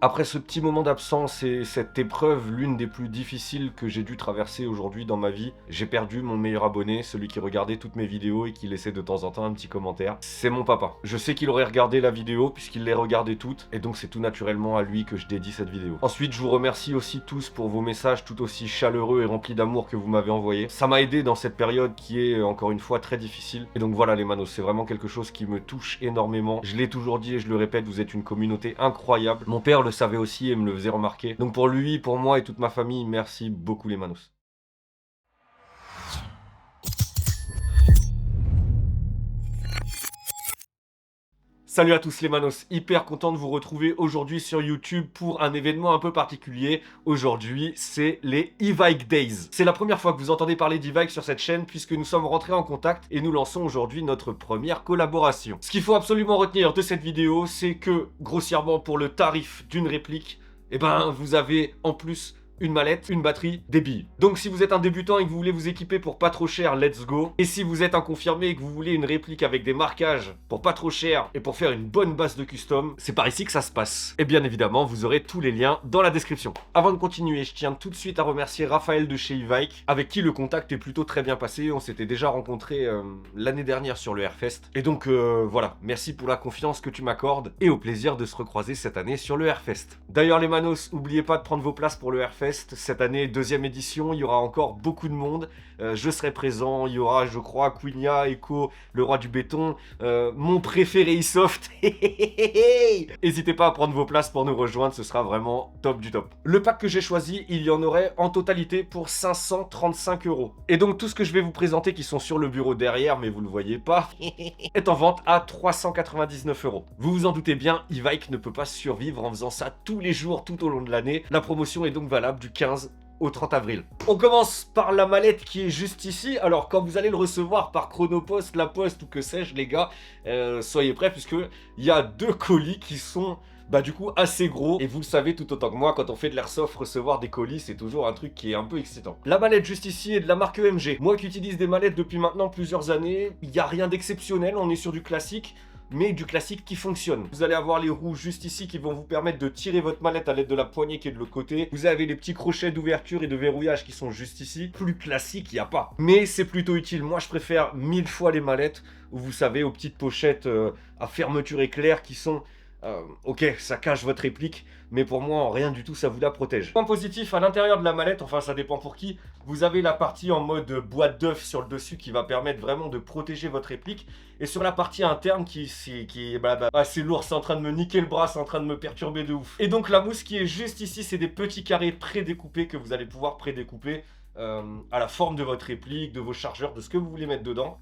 Après ce petit moment d'absence et cette épreuve, l'une des plus difficiles que j'ai dû traverser aujourd'hui dans ma vie, j'ai perdu mon meilleur abonné, celui qui regardait toutes mes vidéos et qui laissait de temps en temps un petit commentaire. C'est mon papa. Je sais qu'il aurait regardé la vidéo puisqu'il les regardait toutes, et donc c'est tout naturellement à lui que je dédie cette vidéo. Ensuite, je vous remercie aussi tous pour vos messages tout aussi chaleureux et remplis d'amour que vous m'avez envoyés. Ça m'a aidé dans cette période qui est, encore une fois, très difficile. Et donc voilà les manos, c'est vraiment quelque chose qui me touche énormément. Je l'ai toujours dit et je le répète, vous êtes une communauté incroyable. Mon père le savait aussi et me le faisait remarquer. Donc pour lui, pour moi et toute ma famille, merci beaucoup les manos. Salut à tous les manos, hyper content de vous retrouver aujourd'hui sur YouTube pour un événement un peu particulier. Aujourd'hui, c'est les e-Vike Days. C'est la première fois que vous entendez parler d'e-Vike sur cette chaîne puisque nous sommes rentrés en contact et nous lançons aujourd'hui notre première collaboration. Ce qu'il faut absolument retenir de cette vidéo, c'est que, grossièrement pour le tarif d'une réplique, eh ben, vous avez en plus une mallette, une batterie, des billes. Donc si vous êtes un débutant et que vous voulez vous équiper pour pas trop cher, let's go. Et si vous êtes un confirmé et que vous voulez une réplique avec des marquages pour pas trop cher et pour faire une bonne base de custom, c'est par ici que ça se passe. Et bien évidemment, vous aurez tous les liens dans la description. Avant de continuer, je tiens tout de suite à remercier Raphaël de chez e-Vike, avec qui le contact est plutôt très bien passé. On s'était déjà rencontrés l'année dernière sur le Airfest. Et donc voilà, merci pour la confiance que tu m'accordes et au plaisir de se recroiser cette année sur le Airfest. D'ailleurs les manos, n'oubliez pas de prendre vos places pour le Airfest. Cette année, deuxième édition, il y aura encore beaucoup de monde. Je serai présent, il y aura, je crois, Queenia, Echo, le roi du béton, mon préféré Isoft. N'hésitez pas à prendre vos places pour nous rejoindre, ce sera vraiment top du top. Le pack que j'ai choisi, il y en aurait en totalité pour 535 €. Et donc tout ce que je vais vous présenter, qui sont sur le bureau derrière, mais vous ne le voyez pas, est en vente à 399 €. Vous vous en doutez bien, e-Vike ne peut pas survivre en faisant ça tous les jours, tout au long de l'année. La promotion est donc valable du 15 au 30 avril. On commence par la mallette qui est juste ici. Alors quand vous allez le recevoir par Chronopost, La Poste ou que sais-je les gars, soyez prêts puisque il y a deux colis qui sont du coup assez gros. Et vous le savez tout autant que moi, quand on fait de l'airsoft, recevoir des colis c'est toujours un truc qui est un peu excitant. La mallette juste ici est de la marque EMG. Moi qui utilise des mallettes depuis maintenant plusieurs années, il n'y a rien d'exceptionnel, on est sur du classique, mais du classique qui fonctionne. Vous allez avoir les roues juste ici qui vont vous permettre de tirer votre mallette à l'aide de la poignée qui est de l'autre côté. Vous avez les petits crochets d'ouverture et de verrouillage qui sont juste ici. Plus classique, il n'y a pas. Mais c'est plutôt utile. Moi, je préfère 1000 fois les mallettes où vous savez, aux petites pochettes à fermeture éclair qui sont... ok, ça cache votre réplique, mais pour moi, en rien du tout, ça vous la protège. Point positif, à l'intérieur de la mallette, enfin ça dépend pour qui, vous avez la partie en mode boîte d'œuf sur le dessus qui va permettre vraiment de protéger votre réplique. Et sur la partie interne qui c'est lourd, c'est en train de me niquer le bras, c'est en train de me perturber de ouf. Et donc la mousse qui est juste ici, c'est des petits carrés prédécoupés que vous allez pouvoir prédécouper à la forme de votre réplique, de vos chargeurs, de ce que vous voulez mettre dedans.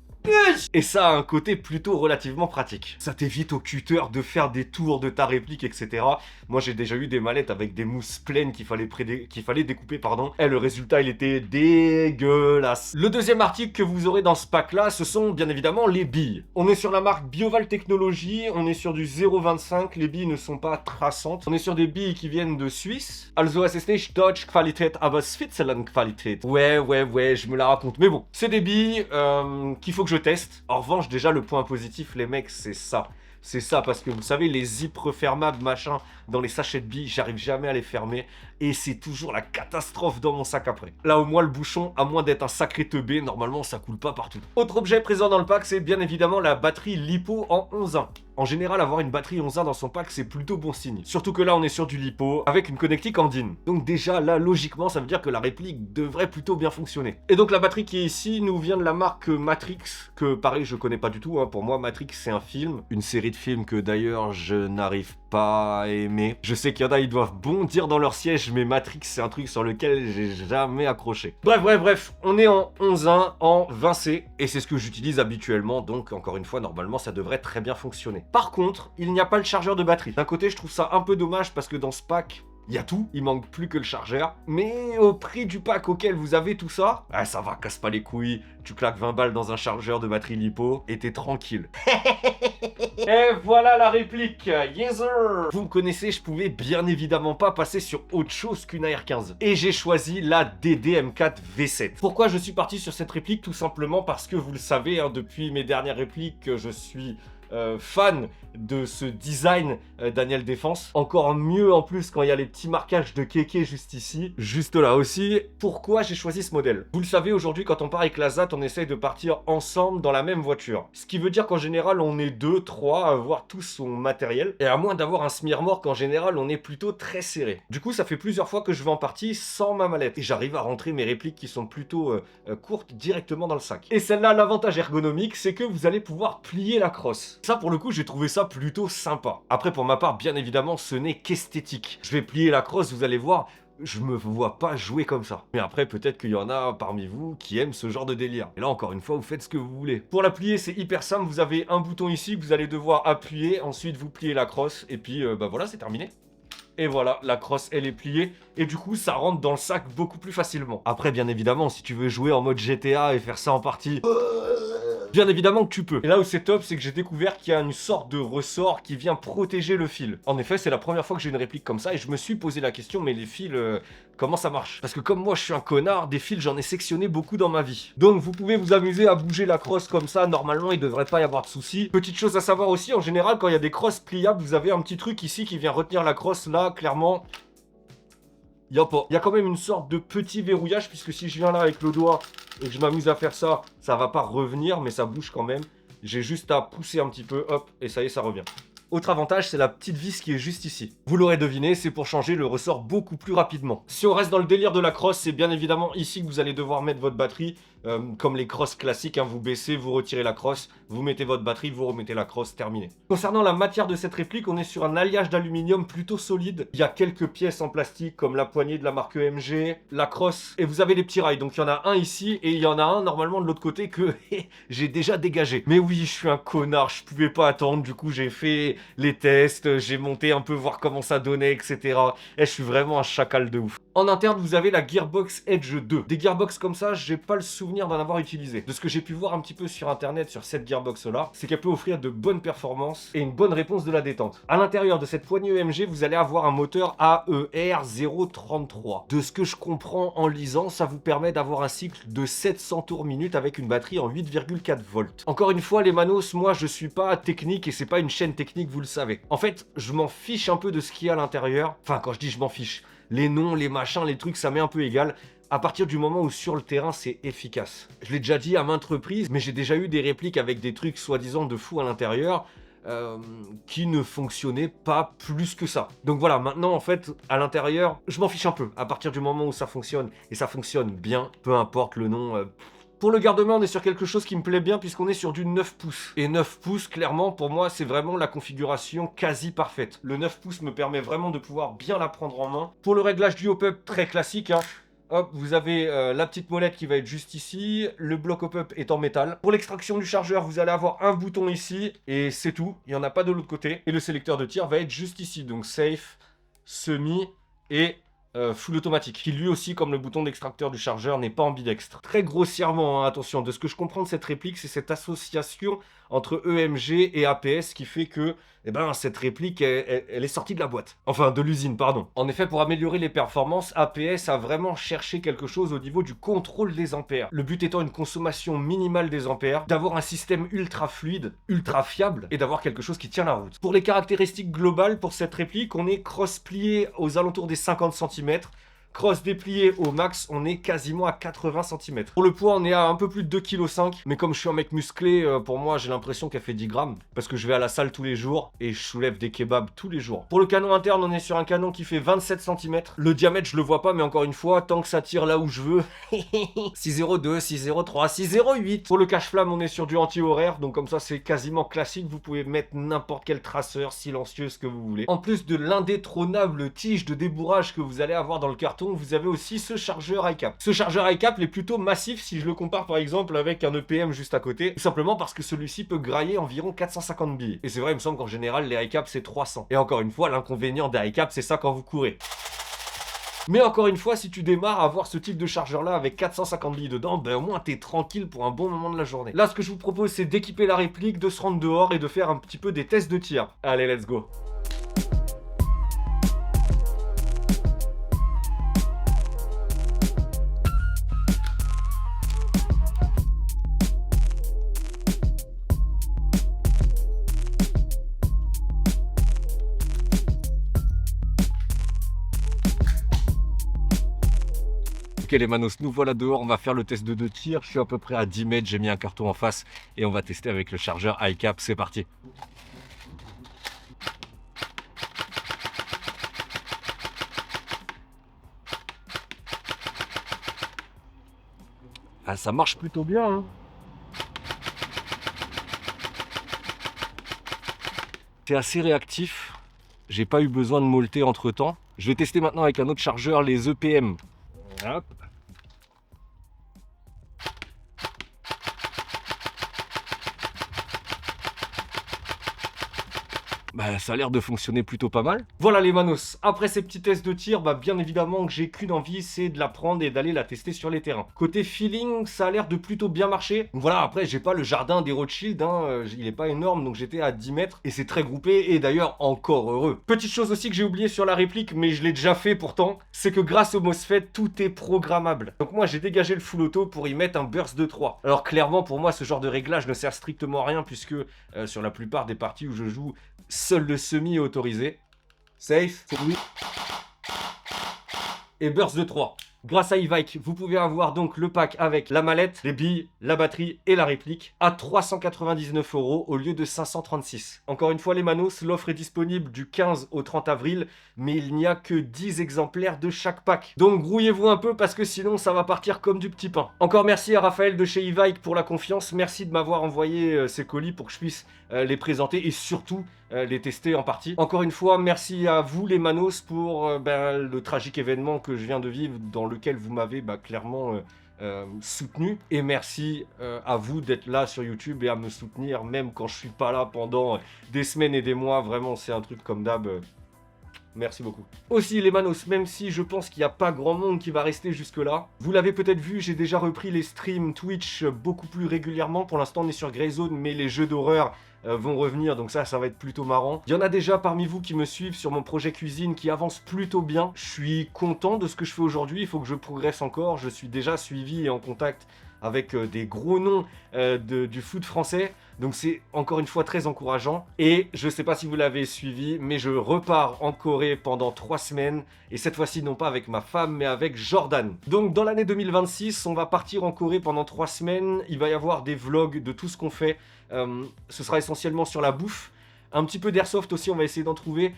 Et ça a un côté plutôt relativement pratique. Ça t'évite au cutter de faire des tours de ta réplique, etc. Moi, j'ai déjà eu des mallettes avec des mousses pleines qu'il fallait découper, pardon. Et le résultat, il était dégueulasse. Le deuxième article que vous aurez dans ce pack-là, ce sont bien évidemment les billes. On est sur la marque Bioval Technologies, on est sur du 0,25. Les billes ne sont pas traçantes. On est sur des billes qui viennent de Suisse. Also, es ist nicht Deutsch Qualität, aber Switzerland Qualität. Ouais, je me la raconte. Mais bon, c'est des billes qu'il faut que je teste. En revanche, déjà, le point positif, les mecs, c'est ça. C'est ça, parce que vous savez, les zips refermables, machin, dans les sachets de billes, j'arrive jamais à les fermer. Et c'est toujours la catastrophe dans mon sac après. Là, au moins, le bouchon, à moins d'être un sacré teubé, normalement, ça coule pas partout. Autre objet présent dans le pack, c'est bien évidemment la batterie LiPo en 11-1. En général, avoir une batterie 11-1 dans son pack, c'est plutôt bon signe. Surtout que là, on est sur du LiPo avec une connectique Andine. Donc déjà, là, logiquement, ça veut dire que la réplique devrait plutôt bien fonctionner. Et donc, la batterie qui est ici nous vient de la marque Matrix, que pareil, je connais pas du tout. Pour moi, Matrix, c'est un film. Une série de films que d'ailleurs, je n'arrive pas à aimer. Je sais qu'il y en a, ils doivent bondir dans leur siège, mais Matrix, c'est un truc sur lequel j'ai jamais accroché. Bref, on est en 11.1, en 20C, et c'est ce que j'utilise habituellement, donc encore une fois, normalement, ça devrait très bien fonctionner. Par contre, il n'y a pas le chargeur de batterie. D'un côté, je trouve ça un peu dommage, parce que dans ce pack, il y a tout, il manque plus que le chargeur. Mais au prix du pack auquel vous avez tout ça, ça va, casse pas les couilles. Tu claques 20 balles dans un chargeur de batterie LiPo et t'es tranquille. Et voilà la réplique, yes sir. Vous me connaissez, je pouvais bien évidemment pas passer sur autre chose qu'une AR-15. Et j'ai choisi la DDM4 V7. Pourquoi je suis parti sur cette réplique? Tout simplement parce que vous le savez, depuis mes dernières répliques, je suis fan de ce design Daniel Défense. Encore mieux en plus quand il y a les petits marquages de kéké juste ici, juste là aussi. Pourquoi j'ai choisi ce modèle? Vous le savez, aujourd'hui quand on part avec la ZAT, on essaye de partir ensemble dans la même voiture. Ce qui veut dire qu'en général on est 2, 3 à avoir tout son matériel. Et à moins d'avoir un smirmorque, en général on est plutôt très serré. Du coup ça fait plusieurs fois que je vais en partie sans ma mallette. Et j'arrive à rentrer mes répliques qui sont plutôt courtes directement dans le sac. Et celle-là, l'avantage ergonomique, c'est que vous allez pouvoir plier la crosse. Ça pour le coup j'ai trouvé ça plutôt sympa. Après pour ma part, bien évidemment, ce n'est qu'esthétique. Je vais plier la crosse, vous allez voir, je me vois pas jouer comme ça. Mais après, peut-être qu'il y en a parmi vous qui aiment ce genre de délire. Et là, encore une fois, vous faites ce que vous voulez. Pour la plier, c'est hyper simple. Vous avez un bouton ici que vous allez devoir appuyer. Ensuite, vous pliez la crosse. Et puis, bah voilà, c'est terminé. Et voilà, la crosse, elle est pliée. Et du coup, ça rentre dans le sac beaucoup plus facilement. Après, bien évidemment, si tu veux jouer en mode GTA et faire ça en partie... bien évidemment que tu peux. Et là où c'est top, c'est que j'ai découvert qu'il y a une sorte de ressort qui vient protéger le fil. En effet, c'est la première fois que j'ai une réplique comme ça et je me suis posé la question, mais les fils, comment ça marche? Parce que comme moi je suis un connard, des fils j'en ai sectionné beaucoup dans ma vie. Donc vous pouvez vous amuser à bouger la crosse comme ça, normalement il devrait pas y avoir de soucis. Petite chose à savoir aussi, en général quand il y a des crosses pliables, vous avez un petit truc ici qui vient retenir la crosse là, clairement... Il y a quand même une sorte de petit verrouillage, puisque si je viens là avec le doigt et que je m'amuse à faire ça, ça va pas revenir, mais ça bouge quand même. J'ai juste à pousser un petit peu, hop, et ça y est, ça revient. Autre avantage, c'est la petite vis qui est juste ici. Vous l'aurez deviné, c'est pour changer le ressort beaucoup plus rapidement. Si on reste dans le délire de la crosse, c'est bien évidemment ici que vous allez devoir mettre votre batterie. Comme les crosses classiques, hein, vous baissez, vous retirez la crosse, vous mettez votre batterie, vous remettez la crosse, terminé. Concernant la matière de cette réplique, on est sur un alliage d'aluminium plutôt solide. Il y a quelques pièces en plastique comme la poignée de la marque EMG, la crosse, et vous avez les petits rails. Donc il y en a un ici et il y en a un normalement de l'autre côté que j'ai déjà dégagé. Mais oui, je suis un connard, je pouvais pas attendre, du coup j'ai fait les tests, j'ai monté un peu voir comment ça donnait, etc. Et je suis vraiment un chacal de ouf. En interne, vous avez la Gearbox Edge 2. Des Gearbox comme ça, j'ai pas le souvenir d'en avoir utilisé. De ce que j'ai pu voir un petit peu sur internet sur cette Gearbox là, c'est qu'elle peut offrir de bonnes performances et une bonne réponse de la détente. À l'intérieur de cette poignée EMG, vous allez avoir un moteur AER 033. De ce que je comprends en lisant, ça vous permet d'avoir un cycle de 700 tours minute avec une batterie en 8,4 volts. Encore une fois, les manos, moi je suis pas technique et c'est pas une chaîne technique, vous le savez. En fait, je m'en fiche un peu de ce qu'il y a à l'intérieur. Enfin, quand je dis je m'en fiche, les noms, les machins, les trucs, ça m'est un peu égal. À partir du moment où sur le terrain c'est efficace. Je l'ai déjà dit à maintes reprises, mais j'ai déjà eu des répliques avec des trucs soi-disant de fou à l'intérieur qui ne fonctionnaient pas plus que ça. Donc voilà, maintenant en fait, à l'intérieur, je m'en fiche un peu. À partir du moment où ça fonctionne, et ça fonctionne bien, peu importe le nom... Pour le garde-main, on est sur quelque chose qui me plaît bien puisqu'on est sur du 9 pouces. Et 9 pouces, clairement, pour moi, c'est vraiment la configuration quasi parfaite. Le 9 pouces me permet vraiment de pouvoir bien la prendre en main. Pour le réglage du hop-up, très classique, hein. Hop, vous avez la petite molette qui va être juste ici. Le bloc hop-up est en métal. Pour l'extraction du chargeur, vous allez avoir un bouton ici. Et c'est tout. Il n'y en a pas de l'autre côté. Et le sélecteur de tir va être juste ici. Donc safe, semi et... full automatique, qui lui aussi, comme le bouton d'extracteur du chargeur, n'est pas ambidextre. Très grossièrement, hein, attention, de ce que je comprends de cette réplique, c'est cette association entre EMG et APS qui fait que cette réplique, elle est sortie de la boîte. Enfin, de l'usine, pardon. En effet, pour améliorer les performances, APS a vraiment cherché quelque chose au niveau du contrôle des ampères. Le but étant une consommation minimale des ampères, d'avoir un système ultra fluide, ultra fiable, et d'avoir quelque chose qui tient la route. Pour les caractéristiques globales, pour cette réplique, on est cross-plié aux alentours des 50 cm. Cross déplié au max, on est quasiment à 80 cm. Pour le poids, on est à un peu plus de 2,5 kg. Mais comme je suis un mec musclé, pour moi, j'ai l'impression qu'elle fait 10 grammes. Parce que je vais à la salle tous les jours et je soulève des kebabs tous les jours. Pour le canon interne, on est sur un canon qui fait 27 cm. Le diamètre, je le vois pas, mais encore une fois, tant que ça tire là où je veux. 6,02, 6,03, 6,08. Pour le cache-flamme, on est sur du anti-horaire. Donc comme ça, c'est quasiment classique. Vous pouvez mettre n'importe quel traceur silencieux, ce que vous voulez. En plus de l'indétrônable tige de débourrage que vous allez avoir dans le carton, vous avez aussi ce chargeur iCap. Ce chargeur iCap est plutôt massif si je le compare par exemple avec un EPM juste à côté, tout simplement parce que celui-ci peut grailler environ 450 billes. Et c'est vrai, il me semble qu'en général les iCap c'est 300. Et encore une fois, l'inconvénient des iCap c'est ça quand vous courez. Mais encore une fois, si tu démarres à avoir ce type de chargeur là avec 450 billes dedans, au moins t'es tranquille pour un bon moment de la journée. Là, ce que je vous propose, c'est d'équiper la réplique, de se rendre dehors et de faire un petit peu des tests de tir. Allez, let's go. Ok les manos, nous voilà dehors, on va faire le test de 2 tirs. Je suis à peu près à 10 mètres, j'ai mis un carton en face et on va tester avec le chargeur iCap. C'est parti. Ah, ça marche plutôt bien, hein. C'est assez réactif. J'ai pas eu besoin de molleter entre temps. Je vais tester maintenant avec un autre chargeur, les EPM. Hop. Bah, ça a l'air de fonctionner plutôt pas mal. Voilà les manos, après ces petits tests de tir, bah bien évidemment que j'ai qu'une envie, c'est de la prendre et d'aller la tester sur les terrains. Côté feeling, ça a l'air de plutôt bien marcher. Donc voilà, après j'ai pas le jardin des Rothschild, hein, il est pas énorme, donc j'étais à 10 mètres et c'est très groupé et d'ailleurs encore heureux. Petite chose aussi que j'ai oublié sur la réplique, mais je l'ai déjà fait pourtant, c'est que grâce au MOSFET, tout est programmable. Donc moi j'ai dégagé le full auto pour y mettre un burst de 3. Alors clairement pour moi ce genre de réglage ne sert strictement à rien puisque sur la plupart des parties où je joue, seul le semi est autorisé. Safe, c'est lui. Et burst de 3. Grâce à Evike, vous pouvez avoir donc le pack avec la mallette, les billes, la batterie et la réplique à 399 € au lieu de 536. Encore une fois les manos, l'offre est disponible du 15 au 30 avril, mais il n'y a que 10 exemplaires de chaque pack. Donc grouillez-vous un peu parce que sinon ça va partir comme du petit pain. Encore merci à Raphaël de chez Evike pour la confiance. Merci de m'avoir envoyé ces colis pour que je puisse les présenter et surtout les tester en partie. Encore une fois, merci à vous les manos pour le tragique événement que je viens de vivre dans lequel vous m'avez clairement soutenu. Et merci à vous d'être là sur YouTube et à me soutenir même quand je suis pas là pendant des semaines et des mois. Vraiment, c'est un truc comme d'hab. Merci beaucoup. Aussi les manos, même si je pense qu'il n'y a pas grand monde qui va rester jusque là, vous l'avez peut-être vu, j'ai déjà repris les streams Twitch beaucoup plus régulièrement. Pour l'instant on est sur Greyzone, mais les jeux d'horreur vont revenir, donc ça va être plutôt marrant. Il y en a déjà parmi vous qui me suivent sur mon projet cuisine qui avance plutôt bien. Je suis content de ce que je fais aujourd'hui, il faut que je progresse encore. Je suis déjà suivi et en contact avec des gros noms du foot français. Donc c'est encore une fois très encourageant. Et je sais pas si vous l'avez suivi, mais je repars en Corée pendant 3 semaines. Et cette fois-ci, non pas avec ma femme, mais avec Jordan. Donc dans l'année 2026, on va partir en Corée pendant 3 semaines. Il va y avoir des vlogs de tout ce qu'on fait. Ce sera essentiellement sur la bouffe. Un petit peu d'airsoft aussi, on va essayer d'en trouver.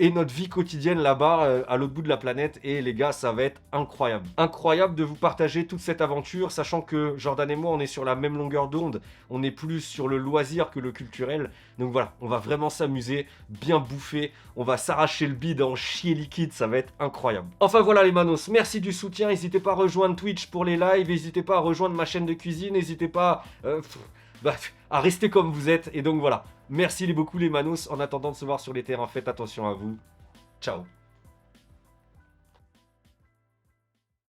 Et notre vie quotidienne là-bas, à l'autre bout de la planète. Et les gars, ça va être incroyable. Incroyable de vous partager toute cette aventure, sachant que Jordan et moi, on est sur la même longueur d'onde. On est plus sur le loisir que le culturel. Donc voilà, on va vraiment s'amuser, bien bouffer. On va s'arracher le bide en chier liquide, ça va être incroyable. Enfin voilà les manos, merci du soutien. N'hésitez pas à rejoindre Twitch pour les lives. N'hésitez pas à rejoindre ma chaîne de cuisine. N'hésitez pas à rester comme vous êtes. Et donc voilà. Merci beaucoup les manos. En attendant de se voir sur les terrains, faites attention à vous. Ciao.